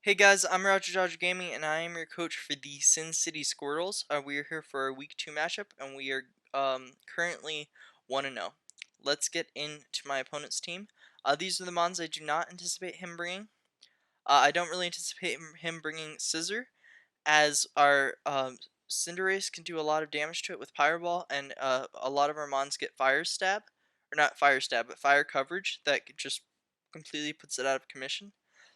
Hey guys, I'm Roger Dodger Gaming, and I am your coach for the Sin City Squirtles. We are here for a Week 2 matchup, and we are currently 1-0. Let's get into my opponent's team. These are the mons I do not anticipate him bringing. I don't really anticipate him bringing Scissor, as our Cinderace can do a lot of damage to it with Fireball, and a lot of our mons get Fire Stab. Or not Fire Stab, but Fire Coverage that just completely puts it out of commission.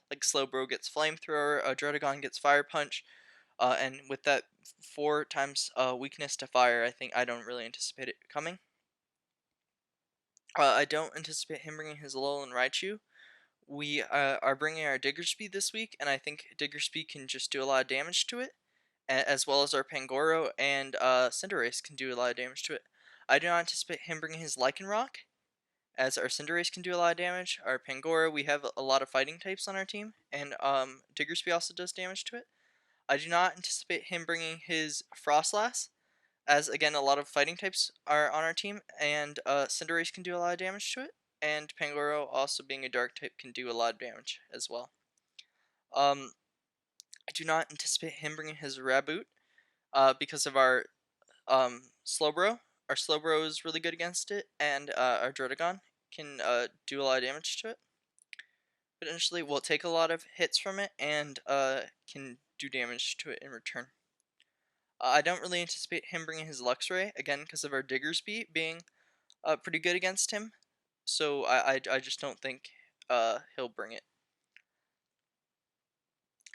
Like SLOWBRO gets Flamethrower, Druddigon gets Fire Punch, and with that 4 times weakness to fire, I don't really anticipate it coming. I don't anticipate him bringing his Alolan Raichu. We are bringing our Diggersby this week, and I think Diggersby can just do a lot of damage to it, as well as our Pangoro and Cinderace can do a lot of damage to it. I do not anticipate him bringing his Lycanroc, as our Cinderace can do a lot of damage. Our Pangoro, we have a lot of fighting types on our team, and Diggersby also does damage to it. I do not anticipate him bringing his Frostlass, as again a lot of fighting types are on our team, and Cinderace can do a lot of damage to it, and Pangoro, also being a dark type, can do a lot of damage as well. I do not anticipate him bringing his Raboot, because of our SLOWBRO. Our SLOWBRO is really good against it, and our Druddigon can do a lot of damage to it. Potentially will take a lot of hits from it, and can do damage to it in return. I don't really anticipate him bringing his Luxray, again because of our Diggersby being pretty good against him. So I just don't think he'll bring it.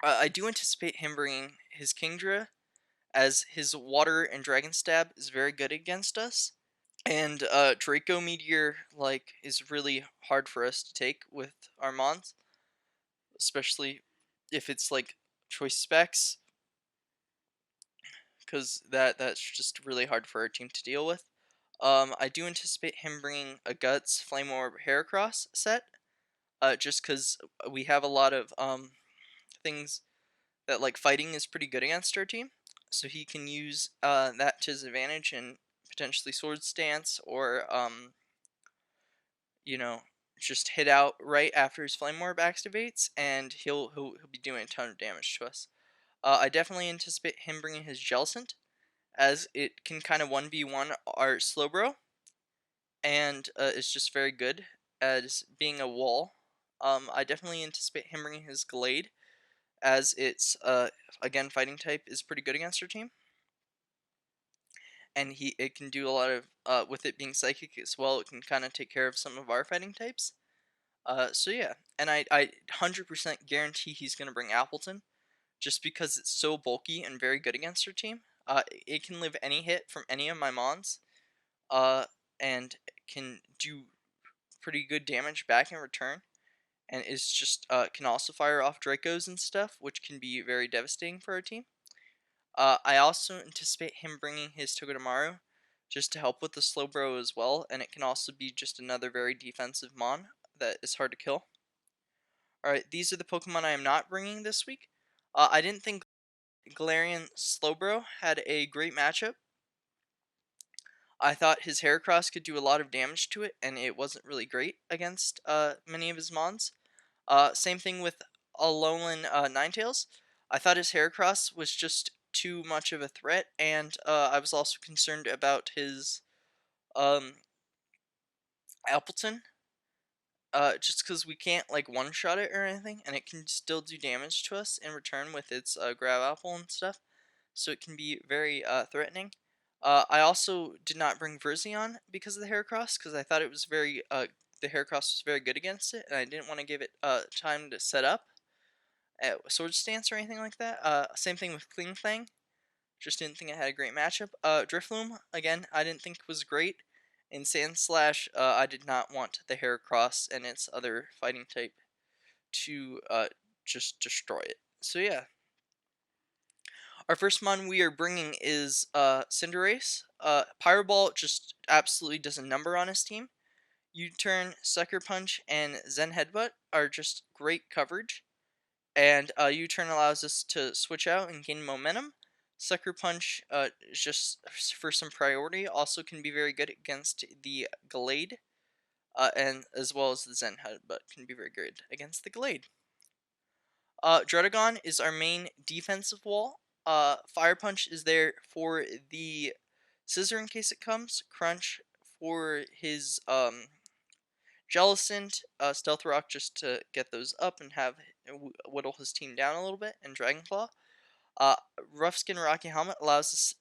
I do anticipate him bringing his Kingdra, as his Water and Dragon Stab is very good against us. And Draco Meteor is really hard for us to take with our mons, especially if it's like choice specs, because that's just really hard for our team to deal with. I do anticipate him bringing a Guts Flame Orb Heracross set, just because we have a lot of things that fighting is pretty good against our team, so he can use that to his advantage and potentially Sword Stance, or you know, just hit out right after his Flame Orb activates, and he'll be doing a ton of damage to us. I definitely anticipate him bringing his Jellicent, as it can kind of 1v1 our SLOWBRO, and it's just very good as being a wall. I definitely anticipate him bringing his Glade, as it's again fighting type is pretty good against our team, and it can do a lot of with it being psychic as well. It can kind of take care of some of our fighting types. So yeah, and I 100% guarantee he's gonna bring Appleton, just because it's so bulky and very good against our team. It can live any hit from any of my mons, uh, and can do pretty good damage back in return, and is just can also fire off Dracos and stuff, which can be very devastating for our team. I also anticipate him bringing his Togedemaru, just to help with the SLOWBRO as well, and it can also be just another very defensive mon that is hard to kill. Alright, these are the Pokemon I am not bringing this week. I didn't think Galarian Slowbro had a great matchup. I thought his Heracross could do a lot of damage to it, and it wasn't really great against many of his mons. Same thing with Alolan Ninetales. I thought his Heracross was just too much of a threat, and I was also concerned about his um, Appleton. Just because we can't one-shot it or anything, and it can still do damage to us in return with its Grab Apple and stuff. So it can be very threatening. I also did not bring Verzion because of the Heracross, because I thought it was the Heracross was very good against it, and I didn't want to give it time to set up at Sword Stance or anything like that. Same thing with Kling Fang. Just didn't think it had a great matchup. Drifloon, again, I didn't think was great. In Sandslash, I did not want the Heracross and its other fighting type to just destroy it. So yeah. Our first mon we are bringing is Cinderace. Pyroball just absolutely does a number on his team. U-Turn, Sucker Punch, and Zen Headbutt are just great coverage. And U-Turn allows us to switch out and gain momentum. Sucker Punch is just for some priority. Also can be very good against the Glade. And as well as the Zen Headbutt can be very good against the Glade. Dredagon is our main defensive wall. Fire Punch is there for the Scissor in case it comes. Crunch for his Jellicent, Stealth Rock just to get those up and have whittle his team down a little bit, and Dragon Claw. Uh, Rough Skin Rocky Helmet allows us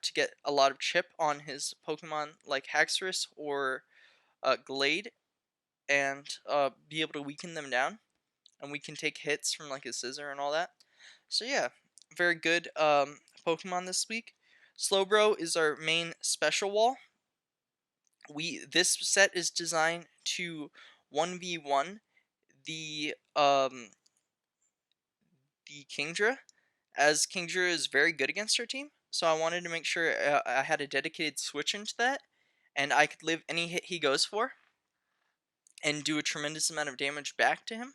to get a lot of chip on his Pokemon like Haxorus or Glade, and be able to weaken them down, and we can take hits from like his Scissor and all that. So yeah, very good Pokemon this week. Slowbro is our main special wall. This set is designed to 1v1 the Kingdra, as Kingdra is very good against our team. So I wanted to make sure I had a dedicated switch into that, and I could live any hit he goes for, and do a tremendous amount of damage back to him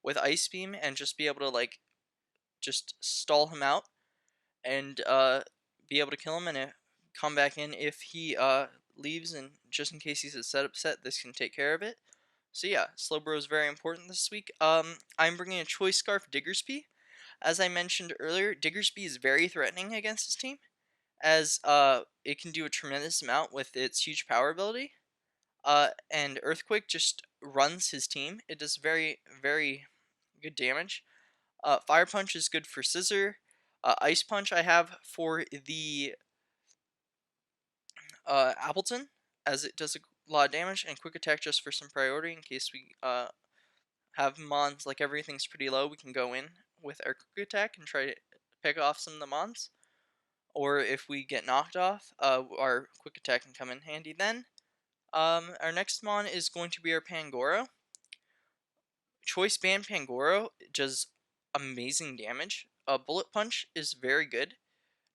with Ice Beam, and just be able to like just stall him out, and be able to kill him, and come back in if he leaves, and just in case he's a setup set, this can take care of it. So yeah, Slowbro is very important this week. I'm bringing a Choice Scarf Diggersby. As I mentioned earlier, Diggersby is very threatening against his team, as it can do a tremendous amount with its huge power ability. And Earthquake just runs his team. It does very, very good damage. Fire Punch is good for Scissor. Ice Punch I have for the Appleton, as it does a lot of damage, and Quick Attack just for some priority in case we have Mons, like everything's pretty low, we can go in with our Quick Attack and try to pick off some of the Mons. Or if we get knocked off, our Quick Attack can come in handy then. Our next Mon is going to be our Pangoro. Choice Band Pangoro does amazing damage. Bullet Punch is very good.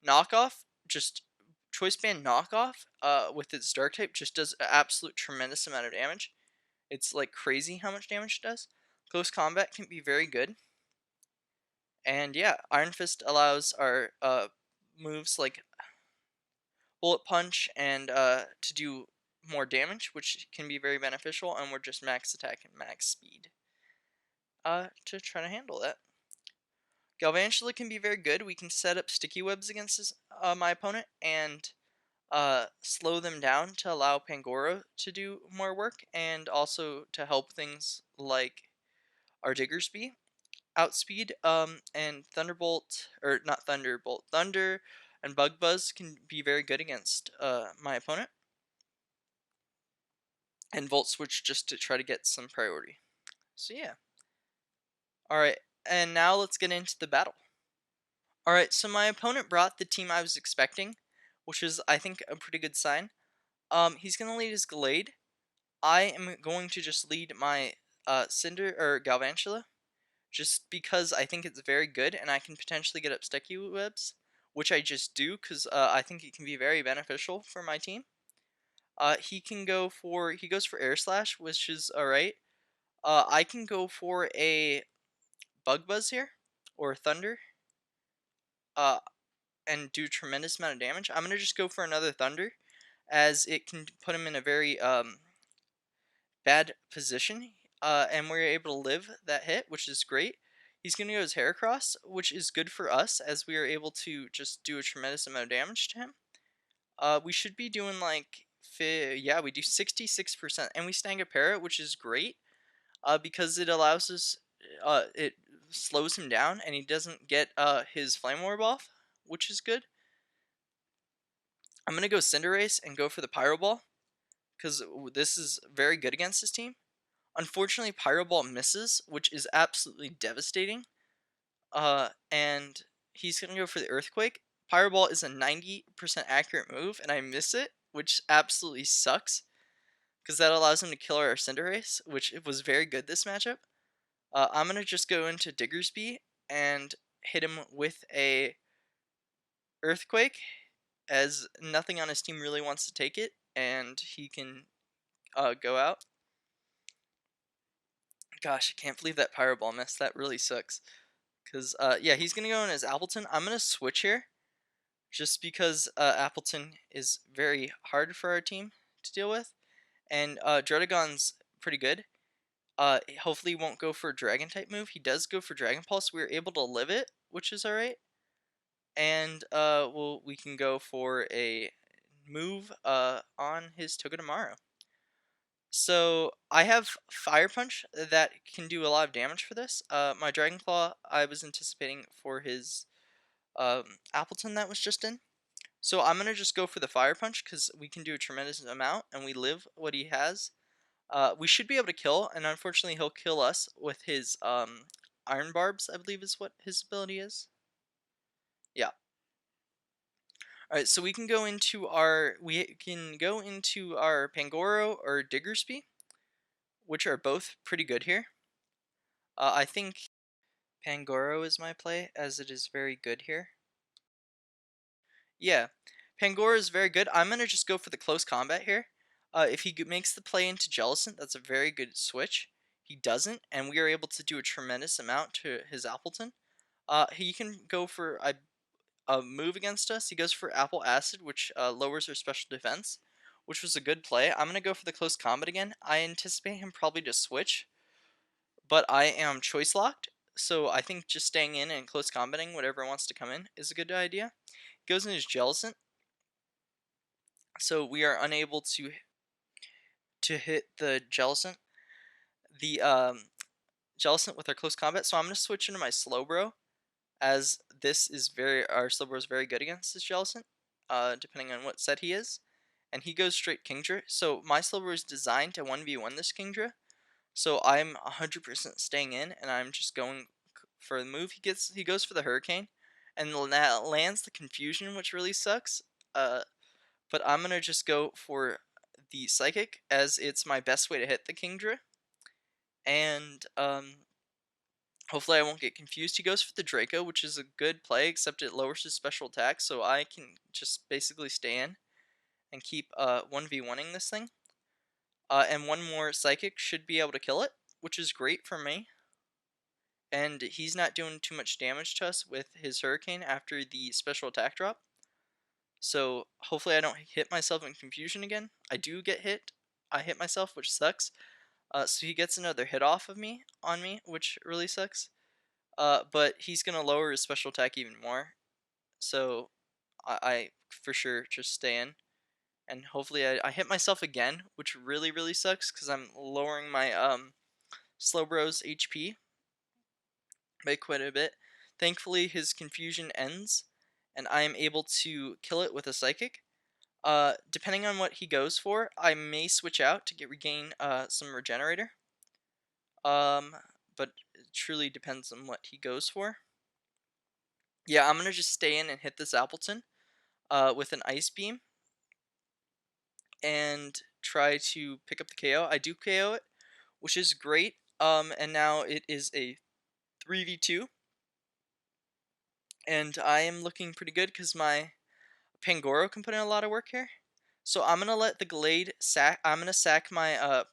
Knockoff, just Choice Band Knockoff, with its Dark type, just does an absolute tremendous amount of damage. It's like crazy how much damage it does. Close Combat can be very good. And yeah, Iron Fist allows our moves like Bullet Punch and to do more damage, which can be very beneficial, and we're just max attack and max speed to try to handle that. Galvantula can be very good. We can set up sticky webs against my opponent and slow them down to allow Pangoro to do more work, and also to help things like our Diggersby outspeed. And Thunderbolt, or not Thunderbolt, Thunder and Bug Buzz can be very good against my opponent. And Volt Switch just to try to get some priority. So yeah. Alright, and now let's get into the battle. Alright, so my opponent brought the team I was expecting, which is, I think, a pretty good sign. He's going to lead his Glade. I am going to just lead my Cinder, or Galvantula, just because I think it's very good, and I can potentially get up sticky webs, which I just do, because I think it can be very beneficial for my team. He goes for Air Slash, which is alright. I can go for a Bug Buzz here, or Thunder, uh, and do a tremendous amount of damage. I'm going to just go for another Thunder, as it can put him in a very bad position, and we're able to live that hit, which is great. He's going to go his Heracross, which is good for us, as we are able to just do a tremendous amount of damage to him. We should be doing like, yeah, we do 66%, and we Stanga Parrot, which is great, because it allows us, it slows him down, and he doesn't get his Flame Orb off, which is good. I'm going to go Cinderace and go for the Pyro Ball, because this is very good against his team. Unfortunately, Pyro Ball misses, which is absolutely devastating. And he's going to go for the Earthquake. Pyro Ball is a 90% accurate move, and I miss it, which absolutely sucks, because that allows him to kill our Cinderace, which was very good this matchup. I'm going to just go into Diggersby and hit him with a Earthquake, as nothing on his team really wants to take it, and he can go out. Gosh, I can't believe that Pyro Ball missed. That really sucks. Because, yeah, he's going to go in as Appleton. I'm going to switch here, just because Appleton is very hard for our team to deal with. And Dredagon's pretty good. Hopefully he won't go for a dragon type move. He does go for Dragon Pulse. We were able to live it, which is alright. And we can go for a move on his Togedemaru. So I have Fire Punch that can do a lot of damage for this. My Dragon Claw I was anticipating for his Appleton that was just in. So I'm gonna just go for the Fire Punch because we can do a tremendous amount and we live what he has. We should be able to kill, and unfortunately he'll kill us with his Iron Barbs, I believe is what his ability is. Yeah. Alright, so we can go into our Pangoro or Diggersby, which are both pretty good here. I think Pangoro is my play, as it is very good here. Yeah, Pangoro is very good. I'm gonna just go for the close combat here. If he makes the play into Jellicent, that's a very good switch. He doesn't, and we are able to do a tremendous amount to his Appleton. He can go for a move against us. He goes for Apple Acid, which lowers our special defense, which was a good play. I'm gonna go for the close combat again. I anticipate him probably to switch, but I am choice locked, so I think just staying in and close combating whatever wants to come in is a good idea. Goes in his Jellicent, so we are unable to hit the Jellicent with our close combat. So I'm gonna switch into my Slowbro, as our Slowbro is very good against this Jellicent, depending on what set he is, and he goes straight Kingdra. So my Slowbro is designed to 1v1 this Kingdra, so I'm 100% staying in, and I'm just going for the move. He goes for the Hurricane, and lands the Confusion, which really sucks. But I'm gonna just go for the Psychic, as it's my best way to hit the Kingdra, and hopefully I won't get confused. He goes for the Draco, which is a good play, except it lowers his special attack, so I can just basically stay in and keep 1v1ing this thing. And one more Psychic should be able to kill it, which is great for me. And he's not doing too much damage to us with his Hurricane after the special attack drop. So hopefully I don't hit myself in confusion again. I do get hit. I hit myself, which sucks. So he gets another hit off of me on me, which really sucks. But he's gonna lower his special attack even more. So I for sure just stay in. And hopefully I hit myself again, which really sucks because I'm lowering my Slowbro's HP by quite a bit. Thankfully his confusion ends, and I am able to kill it with a Psychic. Depending on what he goes for, I may switch out to regain some regenerator. But it truly depends on what he goes for. Yeah, I'm gonna just stay in and hit this Appleton with an Ice Beam and try to pick up the KO. I do KO it, which is great. And now it is a 3v2, and I am looking pretty good because my Pangoro can put in a lot of work here. So I'm gonna let the Glade sack. I'm gonna sack my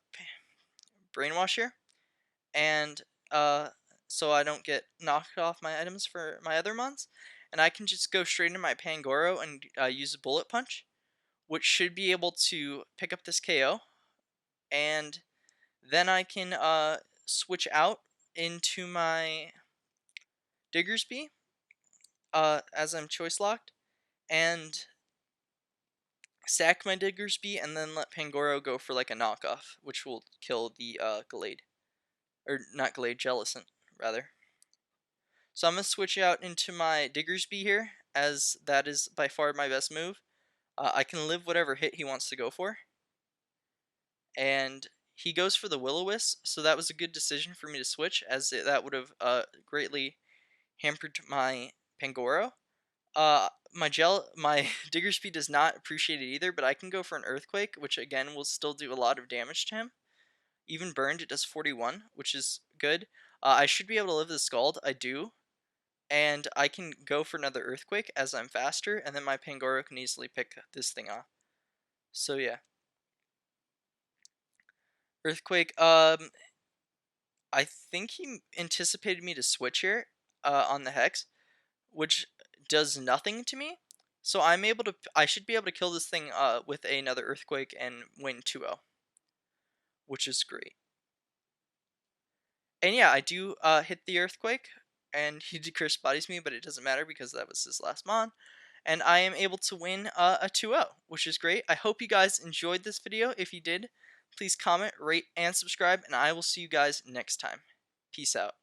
Brainwash here, and so I don't get knocked off my items for my other mons, and I can just go straight into my Pangoro and use a Bullet Punch, which should be able to pick up this KO, and then I can switch out into my Diggersby as I'm choice locked, and sack my Diggersby, and then let Pangoro go for like a knockoff, which will kill the Glade. Or not Glade, Jellicent, rather. So I'm going to switch out into my Diggersby here, as that is by far my best move. I can live whatever hit he wants to go for. And he goes for the Will-O-Wisp, so that was a good decision for me to switch, as that would have greatly hampered my Pangoro. My Diggersby does not appreciate it either, but I can go for an Earthquake, which again will still do a lot of damage to him. Even burned, it does 41, which is good. I should be able to live the Scald. I do. And I can go for another Earthquake as I'm faster, and then my Pangoro can easily pick this thing off. So yeah. Earthquake, I think he anticipated me to switch here on the Hex, which does nothing to me. So I should be able to kill this thing with another Earthquake and win 2-0, which is great. And yeah, I do hit the earthquake, and he curse bodies me, but it doesn't matter because that was his last mon. And I am able to win a 2-0, which is great. I hope you guys enjoyed this video. If you did, please comment, rate, and subscribe, and I will see you guys next time. Peace out.